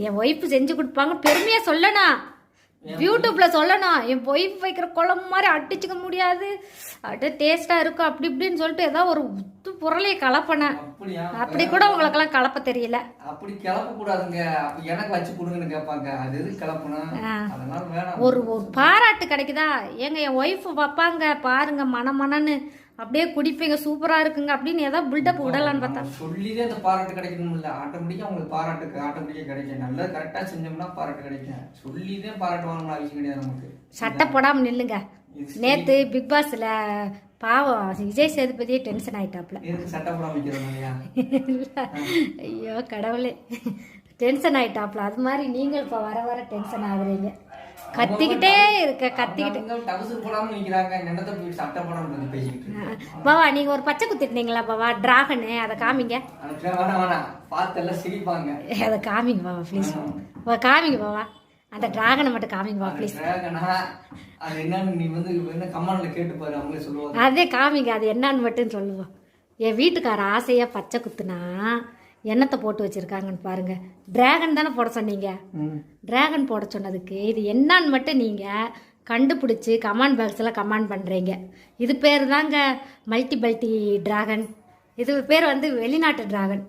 என் wife செஞ்சு கொடுப்பாங்க பெருமையா சொல்லணும், யூடியூப்ல சொல்லணும். என் ஒய்ஃப் வைக்கிற குழம்பு மாதிரி அடிச்சுக்க முடியாது, அப்படியே டேஸ்டா இருக்கும் அப்படி இப்படின்னு சொல்லிட்டு ஏதாவது ஒரு உத்து பொருளையை கலப்பனேன். அப்படி கூட உங்களுக்கெல்லாம் கலப்ப தெரியல. அப்படி கிளப்ப கூடாதுங்க. எனக்கு வச்சு கொடுங்கன்னு கேட்பாங்க. அது எது கிளப்பணும்? அதனால வேணாம். ஒரு பாராட்டு கிடைக்குதா? ஏங்க என் ஒய்ஃப் வைப்பாங்க பாருங்க மனன்னு அப்படியே குடிப்பீங்க, சூப்பரா இருக்குங்க அப்படின்னு ஏதாவது பில்டப் விடலான்னு பார்த்தா சொல்லிதான் அந்த பாராட்டு கிடைக்கணும் இல்ல. ஆட்டோமேட்டிக்கா உங்களுக்கு பாராட்டு ஆட்டோமேட்டிக்கா கிடைக்கும். நல்லா கரெக்டா செஞ்சோம்னா பாராட்டு கிடைக்கும். சொல்லிதான் பாராட்டு வாங்கணும் அவசியம் கிடையாது நமக்கு. சட்டை போடாம நில்லுங்க. நேத்து பிக் பாஸ்ல பாவம் விஜய் சேதுபதியே டென்ஷன் ஆயிட்டாப்ல. சட்டை போடாம ஐயோ கடவுளே, டென்ஷன் ஆயிட்டாப்ல. அது மாதிரி நீங்கள் இப்ப வர வர டென்ஷன் ஆகுறீங்க. கத்திக்கிட்டே இருக்க பாவா. நீங்க ஒரு பச்சை குத்திட்டீங்களா பாவா, டிராகனு, அதை காமிங்க. அதை காமிங்க பாவா ப்ளீஸ். காமிங்க பாவா, அந்த டிராகனை மட்டும் காமிங்க பாவா ப்ளீஸ். அதே காமிங்க, அது என்னன்னு மட்டும் சொல்லுவோம். என் வீட்டுக்கார ஆசையா பச்சை குத்துனா எண்ணத்தை போட்டு வச்சிருக்காங்கன்னு பாருங்க. டிராகன் தானே போட சொன்னீங்க. டிராகன் போட சொன்னதுக்கு இது என்னன்னு மட்டும் நீங்க கண்டுபிடிச்சி கமெண்ட் பாக்ஸ்ல கமெண்ட் பண்றீங்க. இது பேர் தாங்க மல்டி டிராகன். இது பேர் வந்து வெளிநாட்டு டிராகன்.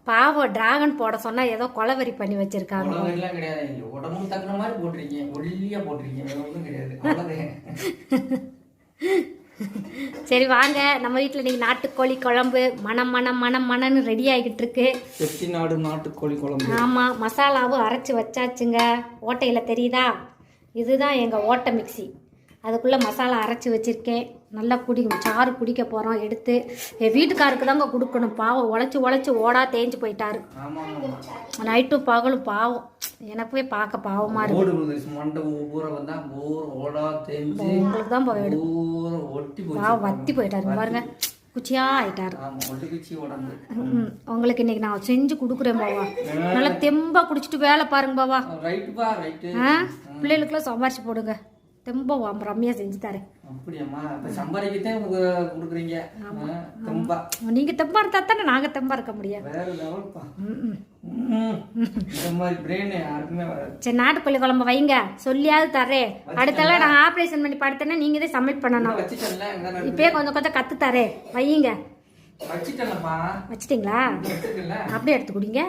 பாவம் டிராகன் போட சொன்னா ஏதோ கொலவெறி பண்ணி வச்சிருக்காங்க. சரி வாங்க, நம்ம வீட்டில் இன்னைக்கு நாட்டுக்கோழி குழம்பு மணன்னு ரெடி ஆகிட்டு இருக்கு. செட்டிநாடு நாட்டுக்கோழி குழம்பு. ஆமாம், மசாலாவும் அரைச்சி வச்சாச்சுங்க. ஓட்டையில் தெரியுதா? இதுதான் எங்கள் ஓட்டை மிக்சி. அதுக்குள்ளே மசாலா அரைச்சி வச்சுருக்கேன். நல்லா சாறு குடிக்க போகிறோம். எடுத்து என் வீட்டுக்காருக்கு தாங்க கொடுக்கணும். பாவம் உழைச்சி ஓடா தேஞ்சு போயிட்டாரு. நைட்டும் பகலும் பாவம். எனக்கு போய் பார்க்க பாவமாக இருக்கு. உங்களுக்கு தான் பாவம் வத்தி போயிட்டாரு பாருங்க, குச்சியா ஆயிட்டாரு. உங்களுக்கு இன்னைக்கு நான் செஞ்சு கொடுக்குறேன் பாவா. நல்லா தெம்பா குடிச்சிட்டு வேலை பாருங்க பாவா. பிள்ளைகளுக்குலாம் சம்பாரிச்சு போடுங்க. தெம்பா ரம்யா செஞ்சு தரேன். நீங்க தெம்பா இருந்தா தானே நாங்க தெம்பா இருக்க முடியும். சரி, நாட்டுக்கோழி குழம்பு வைங்க, சொல்லியாவது தரேன். அடுத்தெல்லாம் நான் ஆப்ரேஷன் பண்ணி படுத்தேன்னா நீங்க தான் சப்மிட் பண்ணணும். இப்பயே கொஞ்சம் கத்து தரேன், வையுங்க. வச்சிட்டீங்களா? அப்படியே எடுத்து குடிங்க.